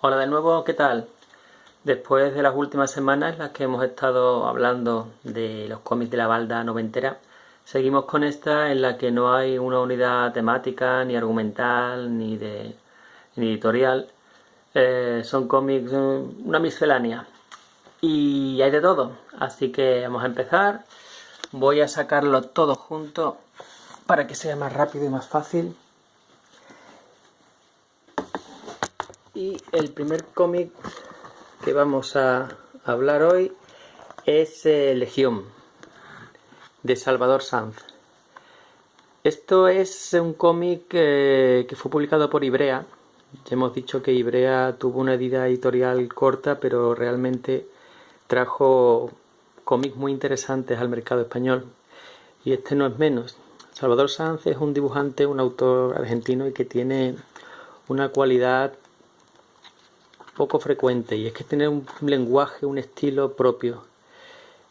Hola de nuevo, ¿qué tal? Después de las últimas semanas en las que hemos estado hablando de los cómics de la balda noventera, seguimos con esta en la que no hay una unidad temática, ni argumental, ni editorial. Son cómics, una miscelánea. Y hay de todo, así que vamos a empezar. Voy a sacarlo todo junto para que sea más rápido y más fácil. Y el primer cómic que vamos a hablar hoy es Legión, de Salvador Sanz. Esto es un cómic que fue publicado por Ivrea. Ya hemos dicho que Ivrea tuvo una vida editorial corta, pero realmente trajo cómics muy interesantes al mercado español. Y este no es menos. Salvador Sanz es un dibujante, un autor argentino y que tiene una cualidad poco frecuente, y es que tiene un lenguaje, un estilo propio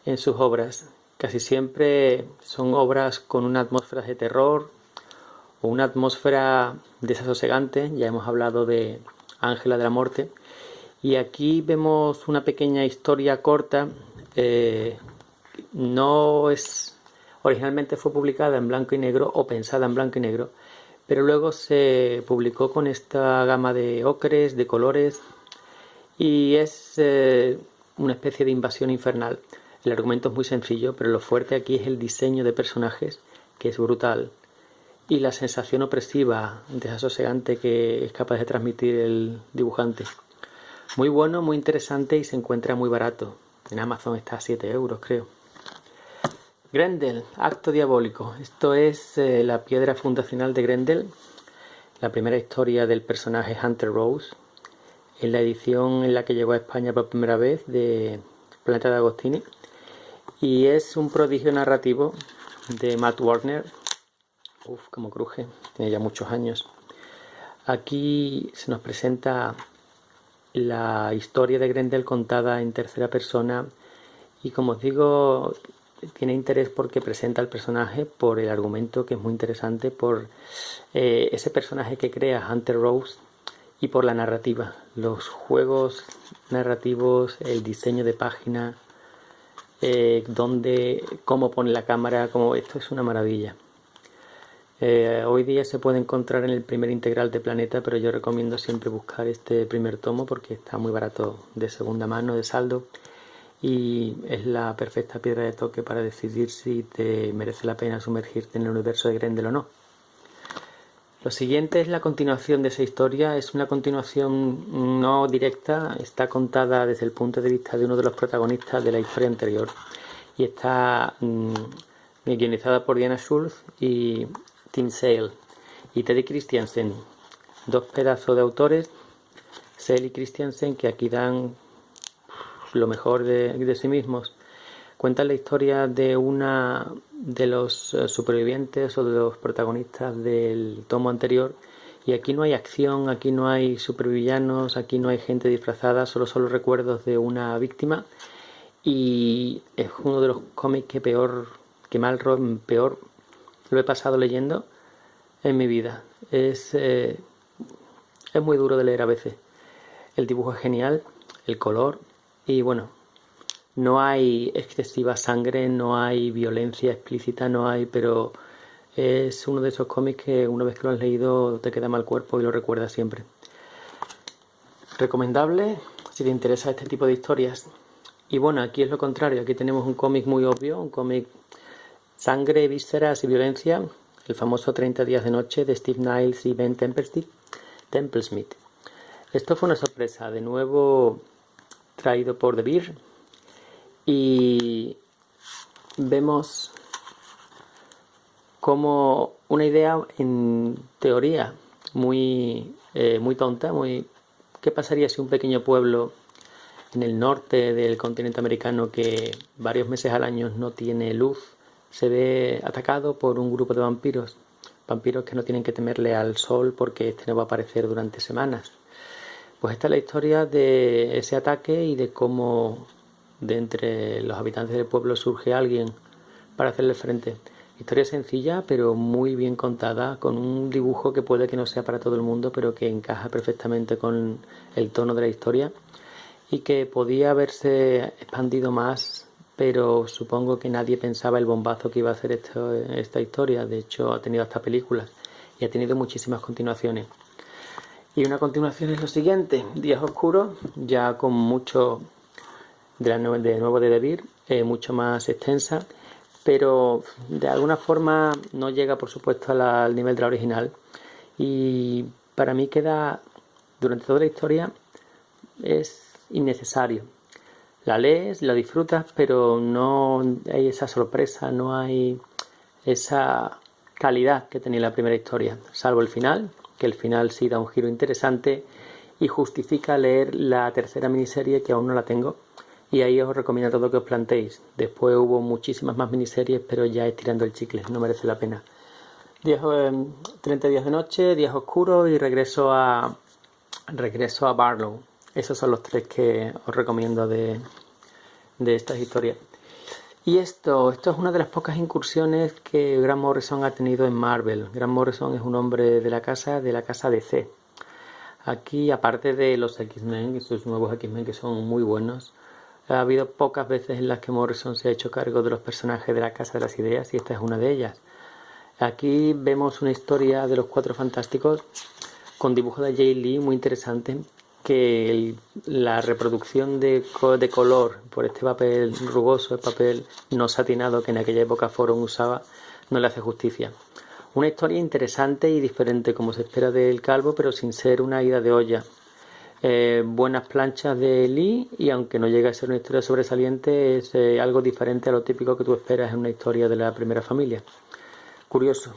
en sus obras. Casi siempre son obras con una atmósfera de terror o una atmósfera desasosegante. Ya hemos hablado de Ángela de la Muerte. Y aquí vemos una pequeña historia corta. No es... Originalmente fue publicada en blanco y negro o pensada en blanco y negro, pero luego se publicó con esta gama de ocres, de colores, y es una especie de invasión infernal. El argumento es muy sencillo, pero lo fuerte aquí es el diseño de personajes, que es brutal, y la sensación opresiva, desasosegante que es capaz de transmitir el dibujante. Muy bueno, muy interesante y se encuentra muy barato. En Amazon está a 7 euros, creo. Grendel, Acto Diabólico. Esto es la piedra fundacional de Grendel, la primera historia del personaje Hunter Rose, en la edición en la que llegó a España por primera vez de Planeta de Agostini, y es un prodigio narrativo de Matt Warner. Uf, como cruje, tiene ya muchos años. Aquí se nos presenta la historia de Grendel contada en tercera persona, y como os digo, tiene interés porque presenta al personaje, por el argumento, que es muy interesante, por ese personaje que crea Hunter Rose, y por la narrativa, los juegos narrativos, el diseño de página, cómo pone la cámara, esto es una maravilla. Hoy día se puede encontrar en el primer integral de Planeta, pero yo recomiendo siempre buscar este primer tomo porque está muy barato, de segunda mano, de saldo, y es la perfecta piedra de toque para decidir si te merece la pena sumergirte en el universo de Grendel o no. Lo siguiente es la continuación de esa historia. Es una continuación no directa, está contada desde el punto de vista de uno de los protagonistas de la historia anterior, y está guionizada por Diana Schulz y Tim Sale y Teddy Christiansen, dos pedazos de autores, Sale y Christiansen, que aquí dan lo mejor de sí mismos. Cuentan la historia de una de los supervivientes o de los protagonistas del tomo anterior, y aquí no hay acción, aquí no hay supervillanos, aquí no hay gente disfrazada, solo son los recuerdos de una víctima, y es uno de los cómics que peor lo he pasado leyendo en mi vida. Es muy duro de leer a veces. El dibujo es genial, el color, y bueno, no hay excesiva sangre, no hay violencia explícita, pero es uno de esos cómics que una vez que lo has leído te queda mal cuerpo y lo recuerdas siempre. Recomendable si te interesa este tipo de historias. Y bueno, aquí es lo contrario, aquí tenemos un cómic muy obvio, un cómic sangre, vísceras y violencia, el famoso 30 días de noche de Steve Niles y Ben Templesmith. Esto fue una sorpresa, de nuevo traído por The Beer, y vemos como una idea en teoría muy tonta, ¿qué pasaría si un pequeño pueblo en el norte del continente americano, que varios meses al año no tiene luz, se ve atacado por un grupo de vampiros que no tienen que temerle al sol porque este no va a aparecer durante semanas? Pues esta es la historia de ese ataque y de cómo de entre los habitantes del pueblo surge alguien para hacerle frente. Historia sencilla, pero muy bien contada, con un dibujo que puede que no sea para todo el mundo, pero que encaja perfectamente con el tono de la historia y que podía haberse expandido más, pero supongo que nadie pensaba el bombazo que iba a hacer esta historia. De hecho, ha tenido hasta películas y ha tenido muchísimas continuaciones. Y una continuación es lo siguiente: Días Oscuros, ya con mucho de nuevo de Debir, mucho más extensa, pero de alguna forma no llega, por supuesto, al nivel de la original. Y para mí queda, durante toda la historia, es innecesario. La lees, la disfrutas, pero no hay esa sorpresa, no hay esa calidad que tenía la primera historia, salvo el final, que el final sí da un giro interesante y justifica leer la tercera miniserie, que aún no la tengo, y ahí os recomiendo a todos que os planteéis. Después hubo muchísimas más miniseries, pero ya estirando el chicle, no merece la pena. 30 días de noche, Días Oscuros y regreso a Barlow. Esos son los 3 que os recomiendo de estas historias. Y esto es una de las pocas incursiones que Grant Morrison ha tenido en Marvel. Grant Morrison es un hombre de la casa DC. Aquí, aparte de los X-Men, esos nuevos X-Men que son muy buenos, ha habido pocas veces en las que Morrison se ha hecho cargo de los personajes de la Casa de las Ideas, y esta es una de ellas. Aquí vemos una historia de los Cuatro Fantásticos con dibujo de Jay Lee muy interesante, que la reproducción de color por este papel rugoso, el papel no satinado que en aquella época Forum usaba, no le hace justicia. Una historia interesante y diferente, como se espera del Calvo, pero sin ser una ida de olla. Buenas planchas de Lee, y aunque no llega a ser una historia sobresaliente, es algo diferente a lo típico que tú esperas en una historia de la primera familia. Curioso.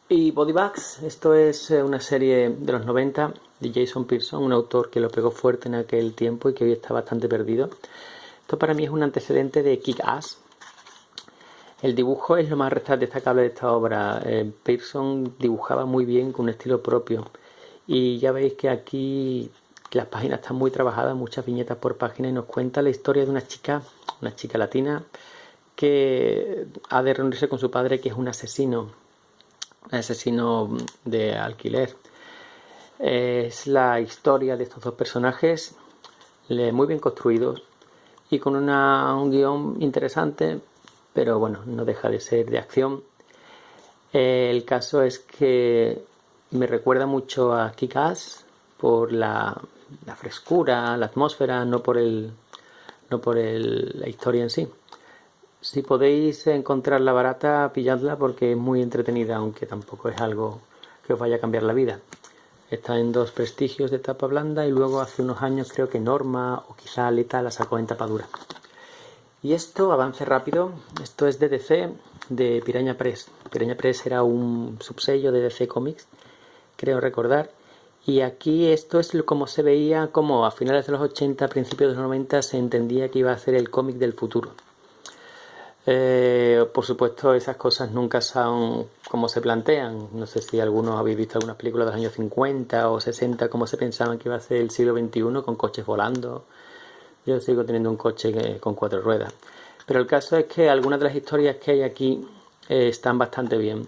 Y Body Bags, esto es una serie de los 90 de Jason Pearson, un autor que lo pegó fuerte en aquel tiempo y que hoy está bastante perdido. Esto para mí es un antecedente de Kick-Ass. El dibujo es lo más destacable de esta obra. Pearson dibujaba muy bien con un estilo propio. Y ya veis que aquí las páginas están muy trabajadas, muchas viñetas por página, y nos cuenta la historia de una chica latina, que ha de reunirse con su padre, que es un asesino de alquiler. Es la historia de estos dos personajes, muy bien construidos y con un guión interesante, pero bueno, no deja de ser de acción. El caso es que me recuerda mucho a Kick-Ass por la frescura, la atmósfera, no por la historia en sí. Si podéis encontrarla barata, pilladla, porque es muy entretenida, aunque tampoco es algo que os vaya a cambiar la vida. Está en 2 prestigios de tapa blanda, y luego hace unos años creo que Norma o quizá Aleta la sacó en tapa dura. Y esto, avance rápido, esto es de DC, de Piranha Press. Piranha Press era un subsello de DC Comics, creo recordar. Y aquí esto es como se veía, como a finales de los 80, principios de los 90 se entendía que iba a ser el cómic del futuro. Por supuesto, esas cosas nunca son como se plantean. No sé si algunos habéis visto algunas películas de los años 50 o 60, como se pensaban que iba a ser el siglo XXI, con coches volando. Yo sigo teniendo un coche con 4 ruedas. Pero el caso es que algunas de las historias que hay aquí están bastante bien.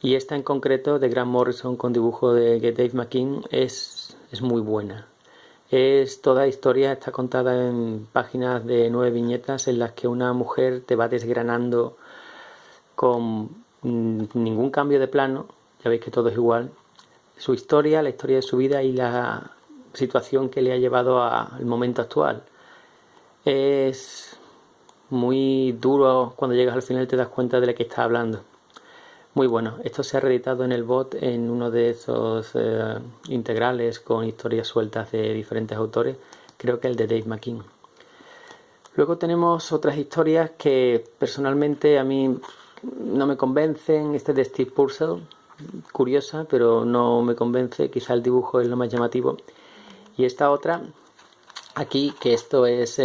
Y esta en concreto, de Grant Morrison, con dibujo de Dave McKean, es muy buena. Toda historia está contada en páginas de 9 viñetas, en las que una mujer te va desgranando con ningún cambio de plano. Ya veis que todo es igual. Su historia, la historia de su vida y la situación que le ha llevado al momento actual. Es muy duro. Cuando llegas al final te das cuenta de lo que está hablando. Muy bueno. Esto se ha reeditado en el BOT, en uno de esos integrales con historias sueltas de diferentes autores. Creo que el de Dave McKean. Luego tenemos otras historias que personalmente a mí no me convencen. Este de Steve Purcell, curiosa, pero no me convence. Quizá el dibujo es lo más llamativo. Y esta otra, aquí, que esto es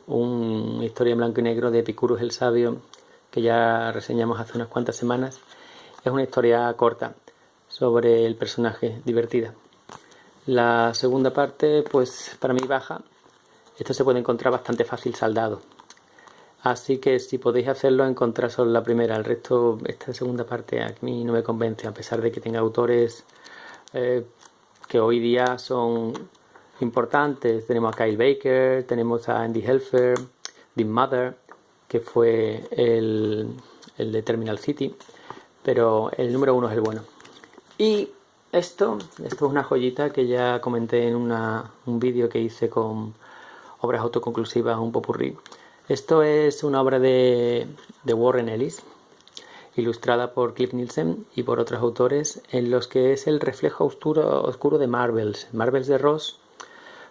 una historia en blanco y negro de Epicurus el Sabio, que ya reseñamos hace unas cuantas semanas. Es una historia corta sobre el personaje, divertida. La segunda parte, pues para mí baja. Esto se puede encontrar bastante fácil saldado. Así que si podéis hacerlo, encontrar solo la primera. El resto, esta segunda parte a mí no me convence, a pesar de que tenga autores que hoy día son importantes. Tenemos a Kyle Baker, tenemos a Andy Helfer, Dean Mather, que fue el de Terminal City, pero el número 1 es el bueno. Y esto es una joyita que ya comenté en un vídeo que hice con obras autoconclusivas, un popurrí. Esto es una obra de Warren Ellis, ilustrada por Cliff Nielsen y por otros autores, en los que es el reflejo oscuro de Marvels. Marvels de Ross,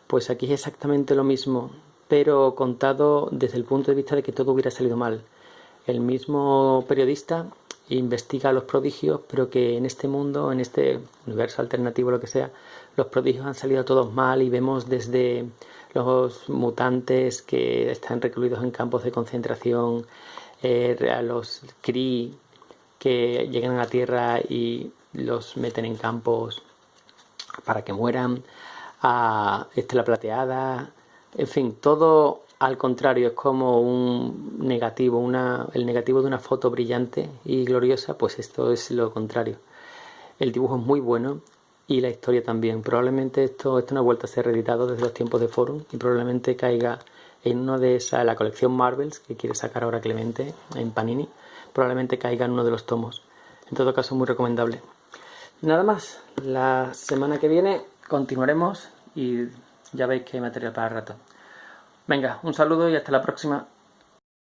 pues aquí es exactamente lo mismo, pero contado desde el punto de vista de que todo hubiera salido mal. El mismo periodista investiga los prodigios, pero que en este mundo, en este universo alternativo, lo que sea, los prodigios han salido todos mal y vemos desde los mutantes que están recluidos en campos de concentración, a los Kree que llegan a la Tierra y los meten en campos para que mueran, a Estela Plateada, en fin, todo al contrario, es como un negativo, el negativo de una foto brillante y gloriosa, pues esto es lo contrario. El dibujo es muy bueno y la historia también. Probablemente esto no ha vuelto a ser reeditado desde los tiempos de Forum y probablemente caiga en uno de la colección Marvels que quiere sacar ahora Clemente en Panini. Probablemente caiga en uno de los tomos. En todo caso, muy recomendable. Nada más, la semana que viene continuaremos y ya veis que hay material para rato. Venga, un saludo y hasta la próxima.